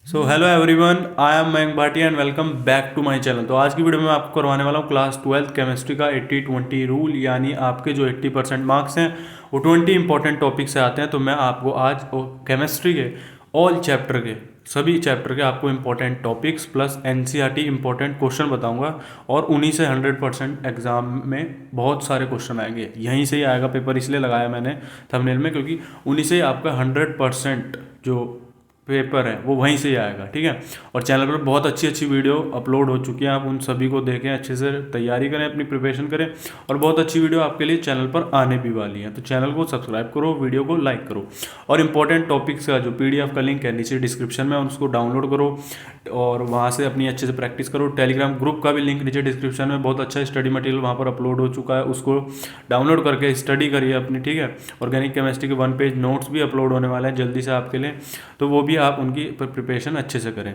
So hello everyone, I am Mayank Bhatia and welcome back to my channel. तो आज की video में आपको करवाने वाला हूँ क्लास 12 केमिस्ट्री का 80-20 रूल, यानी आपके जो 80% मार्क्स हैं वो 20 इंपॉर्टेंट टॉपिक से आते हैं। तो मैं आपको आज केमिस्ट्री के ऑल चैप्टर के सभी चैप्टर के आपको important topics plus NCERT important question बताऊंगा और उन्हीं से 100% एग्जाम में बहुत सारे क्वेश्चन आएंगे। यहीं से ही आएगा पेपर, इसलिए लगाया मैंने थंबनेल में, क्योंकि उन्हीं से ही आपका 100% जो पेपर है वो वहीं से ही आएगा। ठीक है, और चैनल पर बहुत अच्छी अच्छी वीडियो अपलोड हो चुकी हैं, आप उन सभी को देखें, अच्छे से तैयारी करें, अपनी प्रिपरेशन करें, और बहुत अच्छी वीडियो आपके लिए चैनल पर आने भी वाली है। तो चैनल को सब्सक्राइब करो, वीडियो को लाइक करो, और इंपॉर्टेंट टॉपिक्स का जो पीडीएफ का लिंक है नीचे डिस्क्रिप्शन में, उसको डाउनलोड करो और वहाँ से अपनी अच्छे से प्रैक्टिस करो। टेलीग्राम ग्रुप का भी लिंक नीचे डिस्क्रिप्शन में, बहुत अच्छा स्टडी मटेरियल वहाँ पर अपलोड हो चुका है, उसको डाउनलोड करके स्टडी करिए अपनी। ठीक है, ऑर्गेनिक केमिस्ट्री के 1 पेज नोट्स भी अपलोड होने वाले हैं जल्दी से आपके लिए, तो वो भी आप उनकी प्रिपरेशन अच्छे से करें।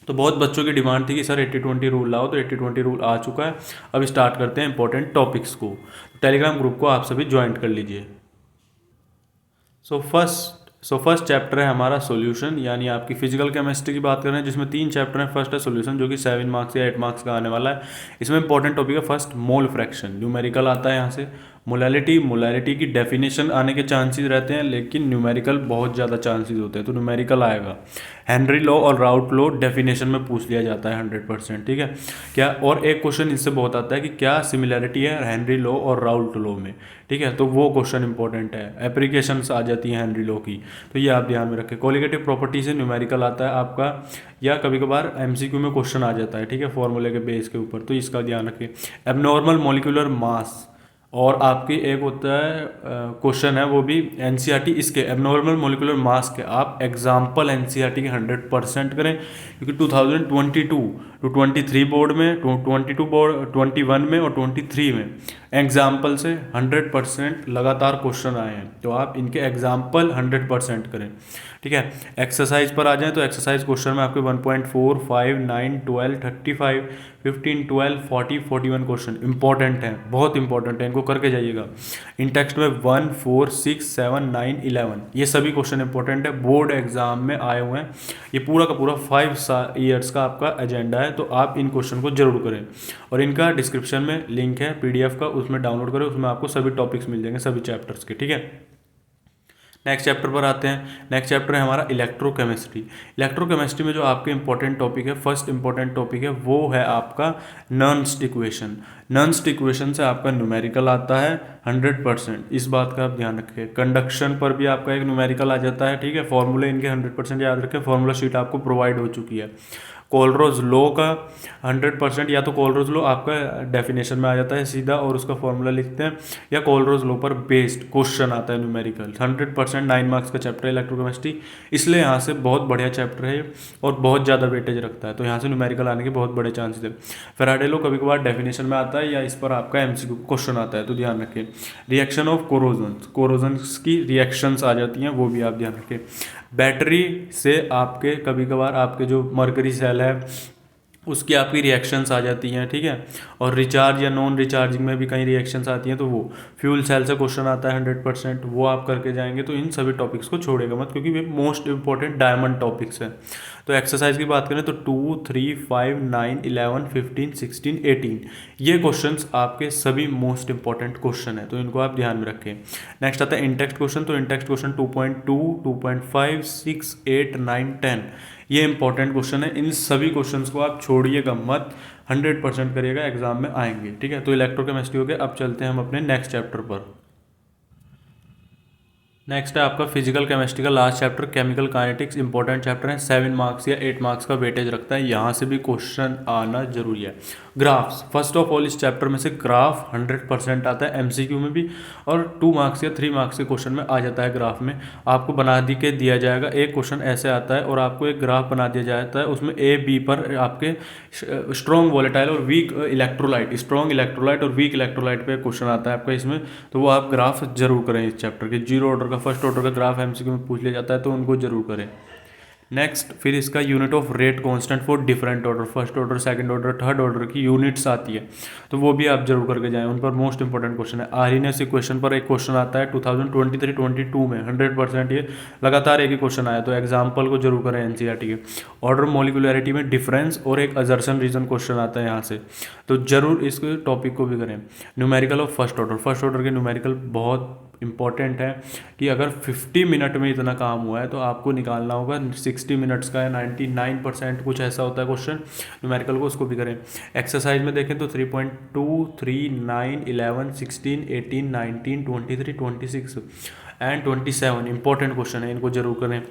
तो बहुत बच्चों की डिमांड थी कि सर 80-20 रूल लाओ, तो 80-20 रूल आ चुका है। अब स्टार्ट करते हैं इंपॉर्टेंट टॉपिक्स को। टेलीग्राम ग्रुप को आप सभी ज्वाइन कर लीजिए। फर्स्ट चैप्टर है हमारा सॉल्यूशन, यानी आपकी फिजिकल केमिस्ट्री की बात कर रहे हैं, जिसमें 3 चैप्टर हैं। फर्स्ट है सॉल्यूशन, जो कि 7 मार्क्स या 8 मार्क्स का आने वाला है। इसमें इंपॉर्टेंट टॉपिक है फर्स्ट मोल फ्रैक्शन, न्यूमेरिकल आता है यहाँ से। मोलैलिटी की डेफिनेशन आने के चांसेस रहते हैं, लेकिन न्यूमेरिकल बहुत ज़्यादा चांसेस होते हैं, तो न्यूमेरिकल आएगा। हेनरी लॉ और राउट लॉ डेफिनेशन में पूछ लिया जाता है 100%। ठीक है, क्या और एक क्वेश्चन इससे बहुत आता है कि क्या सिमिलैरिटी है हेनरी लॉ और राउट लॉ में। ठीक है, तो वो क्वेश्चन इंपॉर्टेंट है। एप्लीकेशंस आ जाती हैं हेनरी लॉ की, तो ये आप ध्यान में रखें। कोलिगेटिव प्रॉपर्टी से न्यूमेरिकल आता है आपका, या कभी कभार एमसीक्यू में क्वेश्चन आ जाता है। ठीक है, फॉर्मूले के बेस के ऊपर, तो इसका ध्यान रखें। एबनॉर्मल मॉलिक्यूलर मास, और आपकी एक होता है क्वेश्चन है वो भी एनसीईआरटी इसके एबनॉर्मल मॉलिक्यूलर मास के, आप एग्जाम्पल एनसीईआरटी के 100% करें, क्योंकि 2022-23 बोर्ड में, 22 बोर्ड 21 में और 23 में एग्जाम्पल से 100% लगातार क्वेश्चन आए हैं, तो आप इनके एग्जाम्पल 100% करें। ठीक है, एक्सरसाइज पर आ जाएं तो एक्सरसाइज क्वेश्चन में आपके 1.4, 5, 9, 12, 35, 15, 12, 40, 41 क्वेश्चन इंपॉर्टेंट हैं, बहुत इंपॉर्टेंट है, इनको करके जाइएगा। इन टेक्स्ट में 1, 4, 6, 7, 9, 11 ये सभी क्वेश्चन इंपॉर्टेंट है, बोर्ड एग्जाम में आए हुए हैं। ये पूरा का पूरा 5 ईयर्स का आपका एजेंडा है, तो आप इन क्वेश्चन को जरूर करें, और इनका डिस्क्रिप्शन में लिंक है पीडीएफ का, उसमें डाउनलोड करें, उसमें आपको सभी टॉपिक्स मिल जाएंगे सभी चैप्टर्स के। ठीक है, नेक्स्ट चैप्टर पर आते हैं। नेक्स्ट चैप्टर है हमारा इलेक्ट्रोकेमिस्ट्री। इलेक्ट्रोकेमिस्ट्री में जो आपके इंपॉर्टेंट टॉपिक है, फर्स्ट इंपॉर्टेंट टॉपिक है वो है आपका नर्न्स्ट इक्वेशन। नर्न्स्ट इक्वेशन से आपका न्यूमेरिकल आता है 100%, इस बात का आप ध्यान रखें। कंडक्शन पर भी आपका एक न्यूमेरिकल आ जाता है। ठीक है, फॉर्मूले इनके 100% याद रखें, फॉर्मूला शीट आपको प्रोवाइड हो चुकी है। कोलरोज लॉ का 100%, या तो कोलरोज लॉ आपका डेफिनेशन में आ जाता है सीधा और उसका फॉर्मूला लिखते हैं, या कोलरोज लॉ पर बेस्ड क्वेश्चन आता है न्यूमेरिकल। 100% 9 मार्क्स का चैप्टर है इलेक्ट्रोकेमिस्ट्री, इसलिए यहाँ से बहुत बढ़िया चैप्टर है और बहुत ज़्यादा वेटेज रखता है, तो यहाँ से न्यूमेरिकल आने के बहुत बड़े चांसेस है। फैराडे लॉ कभी कभार डेफिनेशन में आता है, या इस पर आपका एमसीक्यू क्वेश्चन आता है, तो ध्यान रखें। रिएक्शन ऑफ कोरोजन्स की रिएक्शंस आ जाती हैं, वो भी आप ध्यान रखें। बैटरी से आपके कभी कभार आपके जो मरकरी सेल है उसकी आपकी रिएक्शंस आ जाती हैं। ठीक है, और रिचार्ज या नॉन रिचार्जिंग में भी कई रिएक्शंस आती हैं, तो वो फ्यूल सेल से क्वेश्चन आता है 100%, वो आप करके जाएंगे। तो इन सभी टॉपिक्स को छोड़ेगा मत, क्योंकि वे मोस्ट इंपॉर्टेंट डायमंड टॉपिक्स हैं। तो एक्सरसाइज की बात करें तो 2, 3, 5, 9, 11, 15, 16, 18 ये क्वेश्चंस आपके सभी मोस्ट इंपॉर्टेंट क्वेश्चन है, तो इनको आप ध्यान में रखें। नेक्स्ट आता है इंटेक्स्ट क्वेश्चन। तो इंटेक्स्ट क्वेश्चन 2.2, 2.5, 6, 8, 9, 10 ये इंपॉर्टेंट क्वेश्चन है। इन सभी क्वेश्चंस को आप छोड़िएगा मत, 100% करिएगा, एग्जाम में आएंगे। ठीक है, तो इलेक्ट्रोकेमिस्ट्री हो गया। अब चलते हैं हम अपने नेक्स्ट चैप्टर पर। नेक्स्ट है आपका फिजिकल केमिस्ट्री का last chapter chemical kinetics. Important chapter है, 7 मार्क्स या 8 मार्क्स का वेटेज रखता है, यहाँ से भी क्वेश्चन आना जरूरी है। ग्राफ्स, फर्स्ट ऑफ ऑल इस चैप्टर में से ग्राफ 100% आता है एमसीक्यू में भी, और 2 मार्क्स या 3 मार्क्स के क्वेश्चन में आ जाता है। ग्राफ में आपको बना दी के दिया जाएगा, एक क्वेश्चन ऐसे आता है और आपको एक ग्राफ बना दिया जाता है, उसमें ए बी पर आपके स्ट्रॉन्ग वॉलेटाइल और वीक इलेक्ट्रोलाइट, स्ट्रॉन्ग इलेक्ट्रोलाइट और वीक इलेक्ट्रोलाइट पे क्वेश्चन आता है आपका इसमें, तो वो आप ग्राफ जरूर करें इस चैप्टर के। जीरो ऑर्डर का, फर्स्ट ऑर्डर का ग्राफ एमसीक्यू में पूछ लिया जाता है, तो उनको जरूर करें। नेक्स्ट फिर इसका unit of rate constant for different order, first order, second order, third order की यूनिट्स आती है, तो वो भी आप जरूर करके जाएं, उन पर मोस्ट इंपॉर्टेंट क्वेश्चन है। आर्हीनेस इक्वेशन पर एक क्वेश्चन आता है 2023-22 में 100%, ये लगातार एक ही क्वेश्चन आया, तो एग्जाम्पल को जरूर करें एनसीईआरटी के। ऑर्डर मॉलिकुलरिटी में डिफरेंस और एक अजर्सन रीजन क्वेश्चन आता है यहाँ से, तो जरूर इस टॉपिक को भी करें। Numerical of first order, first order के न्यूमेरिकल बहुत इंपॉर्टेंट है कि अगर 50 मिनट में इतना काम हुआ है तो आपको निकालना होगा 60 मिनट्स का है, 99% कुछ ऐसा होता है क्वेश्चन न्यूमेरिकल को, उसको भी करें। एक्सरसाइज में देखें तो 3.2, 3, 9, 11, 16, 18, 19, 23, 26 एंड 27 इंपॉर्टेंट क्वेश्चन है, इनको जरूर करें।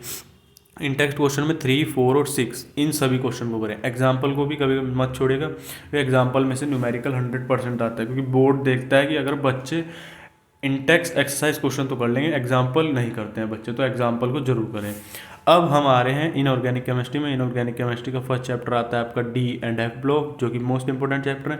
इन टेक्स्ट क्वेश्चन में 3, 4 और 6 इन सभी क्वेश्चन को करें। एग्जाम्पल को भी कभी मत छोड़िएगा, एग्जाम्पल में से न्यूमेरिकल 100% आता है, क्योंकि बोर्ड देखता है कि अगर बच्चे इंटेक्स एक्सरसाइज क्वेश्चन तो कर लेंगे, एग्जाम्पल नहीं करते हैं बच्चे, तो एग्जाम्पल को जरूर करें। अब हम आ रहे हैं इनऑर्गेनिक केमिस्ट्री में। इनऑर्गेनिक केमिस्ट्री का फर्स्ट चैप्टर आता है आपका डी एंड एफ ब्लॉक, जो कि मोस्ट इंपॉर्टेंट चैप्टर है।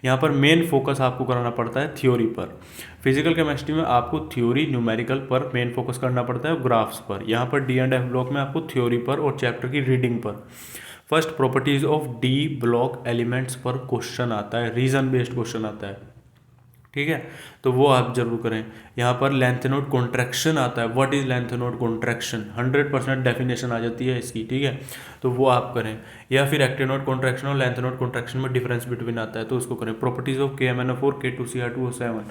यहाँ पर मेन फोकस आपको कराना पड़ता है थ्योरी पर। फिजिकल केमिस्ट्री में आपको थ्योरी न्यूमेरिकल पर मेन फोकस करना पड़ता है, ग्राफ्स पर। यहाँ पर डी एंड एफ ब्लॉक में आपको थ्योरी पर और चैप्टर की रीडिंग पर। First properties of D block elements पर क्वेश्चन आता है, रीजन बेस्ड क्वेश्चन आता है, ठीक है, तो वो आप जरूर करें। यहाँ पर लेंथ नोड कॉन्ट्रैक्शन आता है, what is length node contraction, 100% definition आ जाती है इसकी, ठीक है, तो वो आप करें। या फिर एक्टिव नोड कॉन्ट्रैक्शन और लेंथ नोड कॉन्ट्रैक्शन में डिफरेंस बिटवीन आता है, तो उसको करें। Properties of KMnO4, K2Cr2O7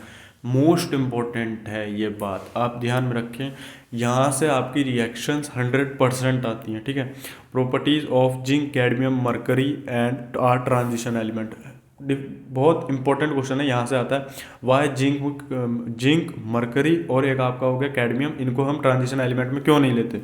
most important है, ये बात आप ध्यान में रखें, यहाँ से आपकी रिएक्शंस 100% आती हैं, ठीक है। Properties of zinc, cadmium, mercury and are transition element, बहुत इंपॉर्टेंट क्वेश्चन है, यहाँ से आता है। वाई जिंक, मरकरी और एक आपका हो गया कैडमियम, इनको हम ट्रांजिशन एलिमेंट में क्यों नहीं लेते,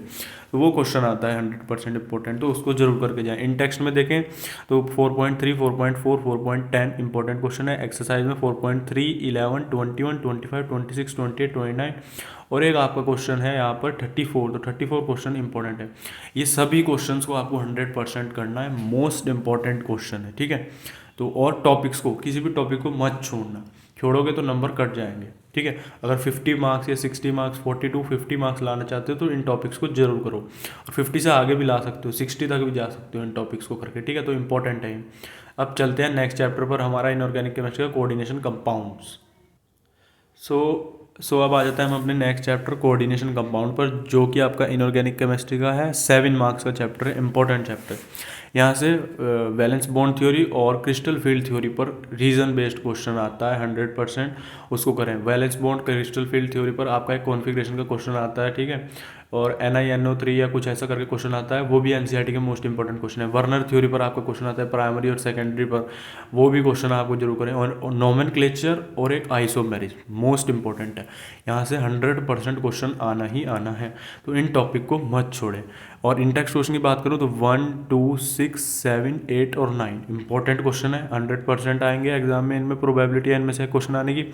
तो वो क्वेश्चन आता है 100% इंपॉर्टेंट, तो उसको जरूर करके जाएं। इन टेक्स्ट में देखें तो 4.3, 4.4, 4.10 इंपॉर्टेंट क्वेश्चन है। एक्सरसाइज में 4.3, 11, 21, 25, 26, 28, 29 और एक आपका क्वेश्चन है यहाँ पर 34, तो 34 क्वेश्चन इंपॉर्टेंट है। ये सभी क्वेश्चंस को आपको 100% करना है, मोस्ट इंपॉर्टेंट क्वेश्चन है, ठीक है। तो और टॉपिक्स को, किसी भी टॉपिक को मत छोड़ोगे तो नंबर कट जाएंगे, ठीक है। अगर 50 मार्क्स या 60 मार्क्स, 42, 50 मार्क्स लाना चाहते हो तो इन टॉपिक्स को जरूर करो, और 50 से आगे भी ला सकते हो, 60 तक भी जा सकते हो इन टॉपिक्स को करके, ठीक है, तो इंपॉर्टेंट है। अब चलते हैं नेक्स्ट चैप्टर पर, हमारा इनऑर्गेनिक केमिस्ट्री का कोऑर्डिनेशन कंपाउंड्स। सो अब आ जाता है हम अपने नेक्स्ट चैप्टर कोऑर्डिनेशन कंपाउंड पर, जो कि आपका इनऑर्गेनिक केमिस्ट्री का है 7 मार्क्स का चैप्टर है, इंपॉर्टेंट चैप्टर। यहाँ से वैलेंस बॉन्ड थ्योरी और क्रिस्टल फील्ड थ्योरी पर रीजन बेस्ड क्वेश्चन आता है 100%, उसको करें। Valence bond crystal field theory पर आपका एक कॉन्फ़िगरेशन का क्वेश्चन आता है, ठीक है, और NiNO3 या कुछ ऐसा करके क्वेश्चन आता है, वो भी एनसीईआरटी के मोस्ट इंपॉर्टेंट क्वेश्चन है। वर्नर थ्योरी पर आपका क्वेश्चन आता है प्राइमरी और सेकेंडरी पर, वो भी क्वेश्चन आपको जरूर करें। और नोमेनक्लेचर और एक आइसोमेरिज मोस्ट इंपॉर्टेंट है, यहाँ से 100% क्वेश्चन आना ही आना है, तो इन टॉपिक को मत छोड़ें। और इंटेक्स्ट क्वेश्चन की बात करूँ तो 1, 2, 6, 7, 8 और 9 इंपॉर्टेंट क्वेश्चन है, 100% आएंगे एग्जाम में, इनमें प्रोबेबिलिटी है इनमें से क्वेश्चन आने की।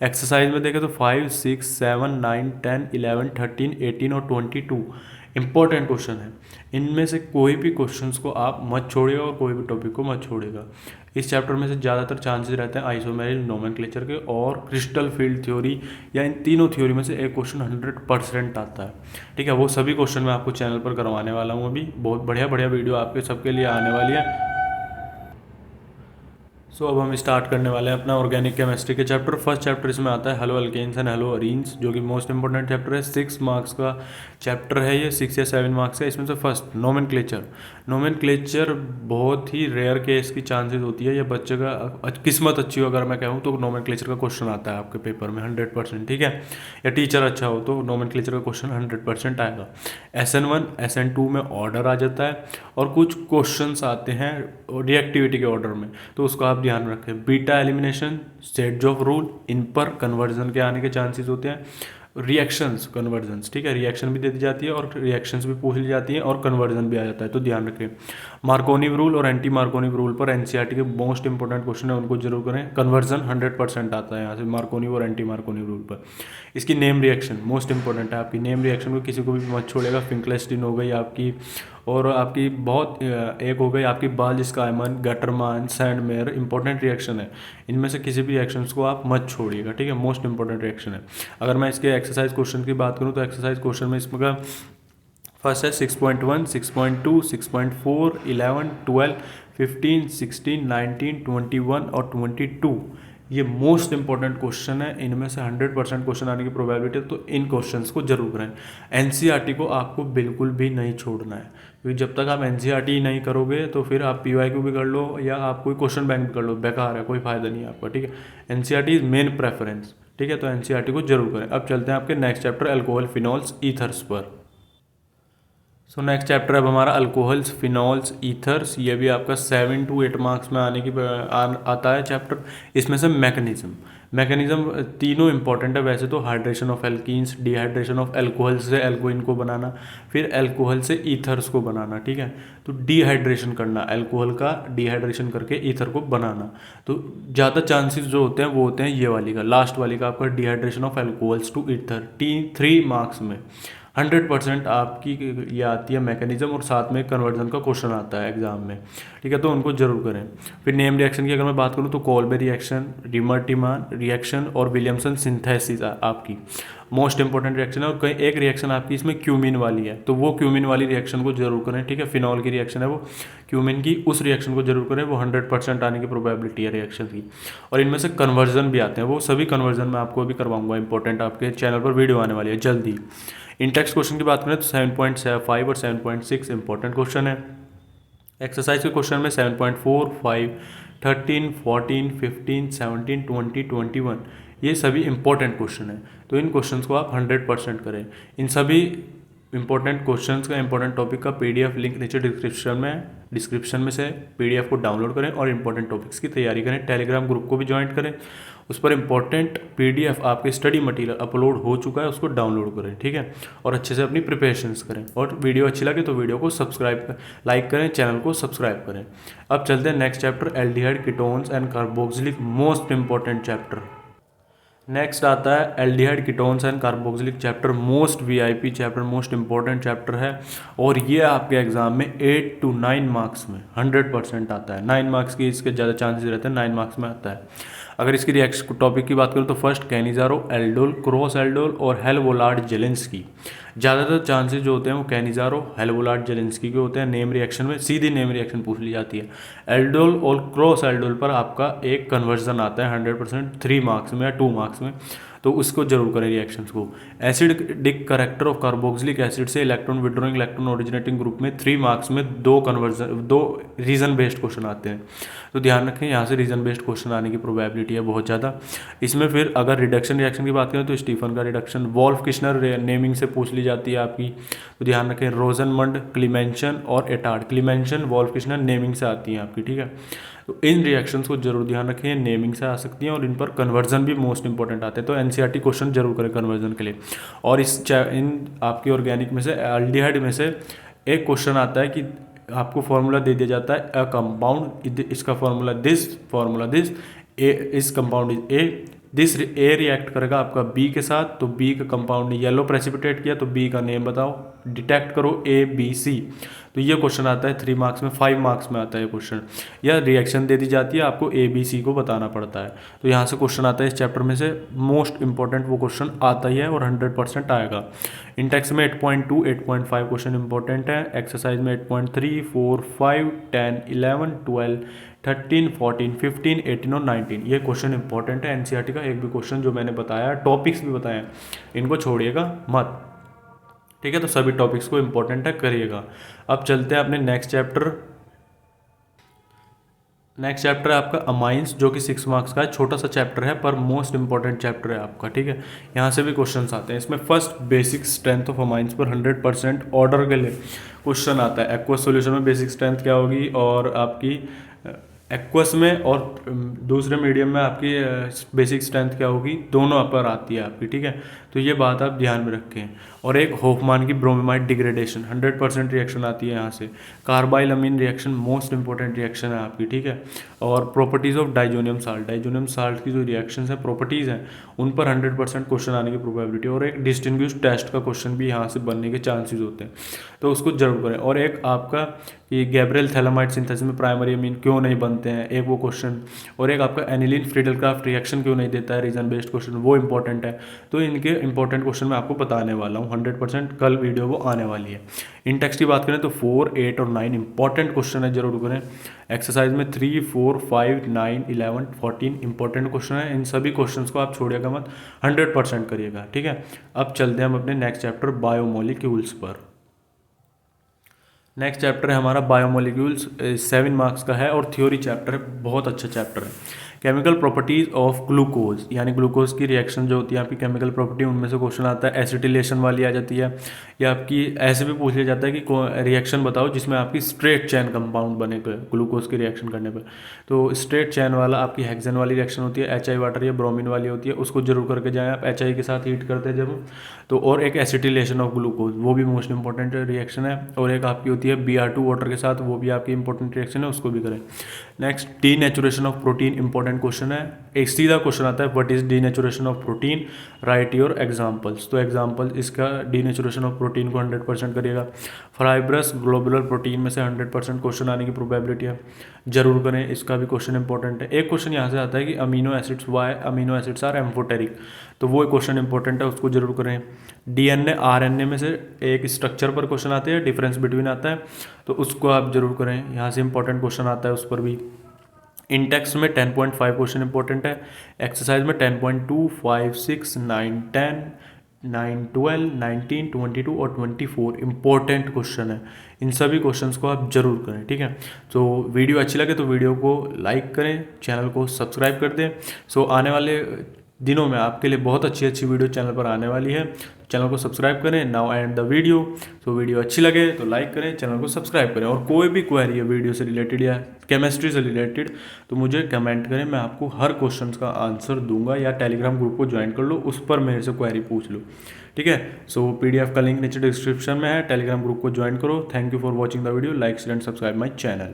एक्सरसाइज में देखें तो 5, 6, 7, 9, 10, 11, 13, 18 और 22 इंपॉर्टेंट क्वेश्चन है, इनमें से कोई भी क्वेश्चंस को आप मत छोड़िएगा और कोई भी टॉपिक को मत छोड़िएगा। इस चैप्टर में से ज़्यादातर चांसेस रहते हैं आइसोमेरिज, नोमेनक्लेचर के और क्रिस्टल फील्ड थ्योरी, या इन तीनों थ्योरी में से एक क्वेश्चन 100% आता है, ठीक है। वो सभी क्वेश्चन मैं आपको चैनल पर करवाने वाला हूँ, अभी बहुत बढ़िया बढ़िया वीडियो आपके सबके लिए आने वाली है। सो अब हम स्टार्ट करने वाले हैं अपना ऑर्गेनिक केमिस्ट्री के चैप्टर। फर्स्ट चैप्टर इसमें आता है haloalkanes and haloarenes, जो कि मोस्ट इंपॉर्टेंट चैप्टर है, 6 मार्क्स का चैप्टर है ये, 6 या 7 मार्क्स का। इसमें से फर्स्ट नोमेनक्लेचर। नोमेनक्लेचर बहुत ही रेयर केस की चांसेस होती है, ये बच्चे का किस्मत अच्छी हो अगर मैं कहूँ तो नोमेनक्लेचर का क्वेश्चन आता है आपके पेपर में 100%, ठीक है, या टीचर अच्छा हो तो नोमेनक्लेचर का क्वेश्चन 100% आएगा। SN1 SN2 में ऑर्डर आ जाता है, और कुछ क्वेश्चंस आते हैं रिएक्टिविटी के ऑर्डर में, तो उसको आप ध्यान रखें। Beta elimination, set of rule, इन पर कन्वर्जन के आने के चांसेस होते हैं। रिएक्शंस, कन्वर्जन्स, ठीक है, रिएक्शन भी दे दी जाती है और रिएक्शंस भी पूछ ली जाती हैं और कन्वर्जन भी आ जाता है, तो ध्यान रखें। मार्कोनिव रूल और एंटी मार्कोनिव रूल पर एनसीईआरटी के मोस्ट इंपॉर्टेंट क्वेश्चन है, उनको जरूर करें। कन्वर्जन 100% आता है यहाँ से मार्कोनिव और एंटी मार्कोनिव रूल पर। इसकी नेम रिएक्शन मोस्ट इंपॉर्टेंट है, आपकी नेम रिएक्शन को किसी को भी मत छोड़ेगा। फिंकलेस्टीन हो गई आपकी, और आपकी बहुत एक हो गई आपकी बाल्ज-स्काइमन, गटरमान, सैंडमेयर, इंपॉर्टेंट रिएक्शन है, इनमें से किसी भी रिएक्शंस को आप मत छोड़िएगा, ठीक है, मोस्ट इंपॉर्टेंट रिएक्शन है। अगर मैं इसके एक्सरसाइज क्वेश्चन की बात करूँ तो एक्सरसाइज क्वेश्चन में इसमें फर्स्ट है 6.1, 6.2, 6.4, 11, 12, 15, 16, 19, 21 और 22। ये मोस्ट इंपॉर्टेंट क्वेश्चन है, इनमें से 100% क्वेश्चन आने की प्रोबेबिलिटी है, तो इन क्वेश्चंस को जरूर करें। एनसीईआरटी को आपको बिल्कुल भी नहीं छोड़ना है, क्योंकि जब तक आप एनसीईआरटी नहीं करोगे तो फिर आप पीवाईक्यू भी कर लो या आप कोई क्वेश्चन बैंक भी कर लो, बेकार है, कोई फायदा नहीं है आपका, ठीक है। एनसीईआरटी इज मेन प्रेफरेंस, ठीक है, तो एनसीईआरटी को जरूर करें। अब चलते हैं आपके next chapter alcohol, phenols, ethers पर। सो नेक्स्ट चैप्टर अब हमारा अल्कोहल्स, फिनॉल्स, ईथर्स। ये भी आपका 7 to 8 मार्क्स में आने की आता है चैप्टर। इसमें से मैकेनिज्म तीनों इंपॉर्टेंट है वैसे तो। Hydration of alkenes, dehydration of alcohol से एल्कोइन को बनाना, फिर एल्कोहल से ईथर्स को बनाना, ठीक है। तो डिहाइड्रेशन करना, एल्कोहल का डिहाइड्रेशन करके ईथर को बनाना। तो ज़्यादा चांसेस जो होते हैं वो होते हैं ये वाली का, लास्ट वाली का, आपका dehydration of alcohols to ether. 3 marks में 100% आपकी ये आती है मैकेनिज्म, और साथ में कन्वर्जन का क्वेश्चन आता है एग्जाम में, ठीक है, तो उनको जरूर करें। फिर नेम रिएक्शन की अगर मैं बात करूँ तो कोल्बे रिएक्शन, रिमर्टिमान रिएक्शन और विलियमसन सिंथेसिस आपकी मोस्ट इंपॉर्टेंट रिएक्शन है। और कई एक रिएक्शन आपकी इसमें क्यूमिन वाली है, तो वो क्यूमिन वाली रिएक्शन को जरूर करें, ठीक है। फिनॉल की रिएक्शन है वो क्यूमिन की, उस रिएक्शन को जरूर करें, वो 100% आने की प्रोबेबिलिटी है रिएक्शन की। और इनमें से कन्वर्जन भी आते हैं, वो सभी कन्वर्जन मैं आपको अभी करवाऊंगा, इंपॉर्टेंट आपके चैनल पर वीडियो आने वाली है जल्दी। इंटेक्स क्वेश्चन की बात करें तो 7.5 और 7.6 इंपॉर्टेंट क्वेश्चन है। एक्सरसाइज के क्वेश्चन में 7.4, 5, 13, 14, 15, 17, 20, 21 ये सभी इंपॉर्टेंट क्वेश्चन है, तो इन क्वेश्चंस को आप 100% करें। इन सभी इंपॉर्टेंट क्वेश्चंस का, इंपॉर्टेंट टॉपिक का पीडीएफ लिंक नीचे डिस्क्रिप्शन में से पीडीएफ को डाउनलोड करें और इंपॉर्टेंट टॉपिक्स की तैयारी करें। टेलीग्राम ग्रुप को भी ज्वाइन करें, उस पर इंपॉर्टेंट पीडीएफ आपके स्टडी मटेरियल अपलोड हो चुका है, उसको डाउनलोड करें, ठीक है, और अच्छे से अपनी प्रिपरेशंस करें। और वीडियो अच्छी लगे तो वीडियो को लाइक करें, चैनल को सब्सक्राइब करें। अब चलते हैं next chapter, aldehyde, ketones and carboxylic, most important chapter. Next आता है aldehyde, ketones and carboxylic chapter, most VIP chapter, most important chapter है। और ये आपके एग्जाम में 8 to 9 मार्क्स में 100% आता है। 9 मार्क्स की इसके ज़्यादा चांसेस रहते हैं, 9 मार्क्स में आता है। अगर इसकी रिएक्शन टॉपिक की बात करूँ तो first Cannizzaro aldol, cross aldol और हेलवोलार्ड जेलेंस्की। ज़्यादातर चांसेस जो होते हैं वो कैनिजारो, हेलवोलार्ड जेलेंस्की के होते हैं। नेम रिएक्शन में सीधी नेम रिएक्शन पूछ ली जाती है। एल्डोल और क्रॉस एल्डोल पर आपका एक कन्वर्जन आता है 100% 3 मार्क्स में या 2 मार्क्स में, तो उसको जरूर करें रिएक्शंस को। Acidic character of carboxylic acid से electron withdrawing, electron originating group में 3 मार्क्स में 2 रीजन बेस्ड क्वेश्चन आते हैं, तो ध्यान रखें यहाँ से रीजन बेस्ड क्वेश्चन आने की प्रोबेबिलिटी है बहुत ज़्यादा। इसमें फिर अगर रिडक्शन रिएक्शन की बात करें तो स्टीफन का रिडक्शन, वॉल्फ किश्नर नेमिंग से पूछ ली जाती है आपकी, तो ध्यान रखें। रोजनमंड, क्लीमेंशन और Etard, Clemmensen Wolff Kishner naming से आती हैं आपकी, ठीक है। तो इन रिएक्शंस को जरूर ध्यान रखें, नेमिंग से आ सकती हैं और इन पर कन्वर्जन भी मोस्ट इंपॉर्टेंट आते हैं, तो एनसीईआरटी क्वेश्चन जरूर करें कन्वर्जन के लिए। और इन आपकी ऑर्गेनिक में से एल्डिहाइड में से एक क्वेश्चन आता है कि आपको फॉर्मूला दे दिया जाता है अ कंपाउंड, इसका फॉर्मूला दिस, ए इस compound is a, this A react करेगा आपका बी के साथ, तो बी का कंपाउंड ने येलो प्रेसिपिटेट किया, तो बी का नेम बताओ, डिटेक्ट करो ABC। तो ये क्वेश्चन आता है 3 मार्क्स में, 5 मार्क्स में आता है ये क्वेश्चन। या रिएक्शन दे दी जाती है, आपको ABC को बताना पड़ता है, तो यहाँ से क्वेश्चन आता है इस चैप्टर में से। मोस्ट इंपॉर्टेंट वो क्वेश्चन आता ही है और 100% आएगा। इंटेक्स में 8.2, 8.5 क्वेश्चन इंपॉर्टेंट है। एक्सरसाइज में 8.3, 4, 5, 10, 11, 12, 13, 14, 15, 18 और 19 ये क्वेश्चन इंपॉर्टेंट है एनसीईआरटी का। एक भी क्वेश्चन जो मैंने बताया, टॉपिक्स भी बताए, इनको छोड़िएगा मत, ठीक है। तो सभी टॉपिक्स को इंपॉर्टेंट है, करिएगा। अब चलते हैं अपने नेक्स्ट चैप्टर। नेक्स्ट चैप्टर है आपका अमाइंस, जो कि 6 मार्क्स का है, छोटा सा चैप्टर है पर मोस्ट इंपॉर्टेंट चैप्टर है आपका, ठीक है। यहाँ से भी क्वेश्चंस आते हैं। इसमें first basic strength of amines पर 100% ऑर्डर के लिए क्वेश्चन आता है। एक्वस सॉल्यूशन में बेसिक स्ट्रेंथ क्या होगी, और आपकी एक्वस में और दूसरे मीडियम में आपकी बेसिक स्ट्रेंथ क्या होगी, दोनों पर आती है आपकी, ठीक है। तो ये बात आप ध्यान में रखें। और एक होफमान की ब्रोमीमाइड डिग्रेडेशन 100% रिएक्शन आती है यहाँ से। कार्बाइल अमीन रिएक्शन मोस्ट इंपॉर्टेंट रिएक्शन है आपकी, ठीक है। और प्रॉपर्टीज़ ऑफ डाइजोनियम साल्ट की जो रिएक्शंस हैं, प्रॉपर्टीज़ हैं, उन पर 100% क्वेश्चन आने की प्रोबेबिलिटी। और एक डिस्टिंग्विश टेस्ट का क्वेश्चन भी यहाँ से बनने के चांसेस होते हैं, तो उसको जरूर करें। और एक आपका कि गैब्रियल थैलामाइड सिंथेसिस में प्राइमरी अमीन क्यों नहीं बनता बनते हैं, एक वो क्वेश्चन, और एक आपका एनिलीन फ्रीडलक्राफ्ट रिएक्शन क्यों नहीं देता है, रीजन बेस्ड क्वेश्चन, वो इंपॉर्टेंट है। तो इनके इंपॉर्टेंट क्वेश्चन मैं आपको बताने वाला हूँ 100%, कल वीडियो वो आने वाली है। इन टेक्स्ट की बात करें तो 4, 8 और 9 इंपॉर्टेंट क्वेश्चन है, जरूर करें। एक्सरसाइज में 3, 4, 5, 9, 11, 14 इंपॉर्टेंट क्वेश्चन है। इन सभी क्वेश्चंस को आप छोड़िएगा मत, 100% करिएगा, ठीक है। अब चलते हैं हम अपने नेक्स्ट चैप्टर बायोमोलिक्यूल्स पर। नेक्स्ट चैप्टर है हमारा बायोमोलिक्यूल्स, 7 मार्क्स का है और थ्योरी चैप्टर है, बहुत अच्छा चैप्टर है। केमिकल प्रॉपर्टीज ऑफ ग्लूकोज, यानी ग्लूकोज की रिएक्शन जो होती है आपकी केमिकल प्रॉपर्टी, उनमें से क्वेश्चन आता है। एसिटिलेशन वाली आ जाती है, या आपकी ऐसे भी पूछ लिया जाता है कि रिएक्शन बताओ जिसमें आपकी स्ट्रेट चैन कंपाउंड बने ग्लूकोज की रिएक्शन करने पर। तो स्ट्रेट चैन वाला आपकी हेक्सेन वाली रिएक्शन होती है, HI वाटर या ब्रोमीन वाली होती है, उसको जरूर करके जाएँ आप। HI के साथ हीट करते हैं जब, तो और एक एसिटिलेशन ऑफ ग्लूकोज, वो भी मोस्ट इंपॉर्टेंट रिएक्शन है। और एक आपकी होती है Br2 वाटर के साथ, वो भी आपकी इंपॉर्टेंट रिएक्शन है, उसको भी करें। Next denaturation of protein, important question है। एक सीधा क्वेश्चन आता है, what is denaturation of protein, right your examples. तो एग्जांपल इसका डीनेचुरेशन ऑफ प्रोटीन को 100% करिएगा। फाइब्रस ग्लोबुलर प्रोटीन में से 100% क्वेश्चन आने की प्रोबेबिलिटी है, जरूर करें, इसका भी क्वेश्चन इंपॉर्टेंट है। एक क्वेश्चन यहाँ से आता है कि amino acids, why amino acids are amphoteric, तो वो क्वेश्चन इंपॉर्टेंट है, उसको जरूर करें। DNA RNA में से एक स्ट्रक्चर पर क्वेश्चन आते हैं, डिफरेंस बिटवीन आता है, तो उसको आप जरूर करें, यहाँ से इंपॉर्टेंट क्वेश्चन आता है उस पर भी। इंटेक्स में 10.5 क्वेश्चन इंपॉर्टेंट है। एक्सरसाइज में 10.2, 5, 6, 9, 10, 9, 12, 19, 22 और 24 इंपॉर्टेंट क्वेश्चन है। इन सभी क्वेश्चंस को आप जरूर करें, ठीक है। तो वीडियो अच्छी लगे तो वीडियो को लाइक करें, चैनल को सब्सक्राइब कर दें। सो आने वाले दिनों में आपके लिए बहुत अच्छी अच्छी वीडियो चैनल पर आने वाली है, चैनल को सब्सक्राइब करें। Now and the video. तो वीडियो अच्छी लगे तो लाइक करें, चैनल को सब्सक्राइब करें, और कोई भी क्वेरी है वीडियो से रिलेटेड या केमिस्ट्री से रिलेटेड तो मुझे कमेंट करें, मैं आपको हर क्वेश्चन का आंसर दूंगा, या टेलीग्राम ग्रुप को ज्वाइन कर लो, उस पर मेरे से क्वेरी पूछ लो, ठीक है। सो PDF का लिंक नीचे डिस्क्रिप्शन में है, टेलीग्राम ग्रुप को ज्वाइन करो। Thank you for watching the video, like share and subscribe my channel.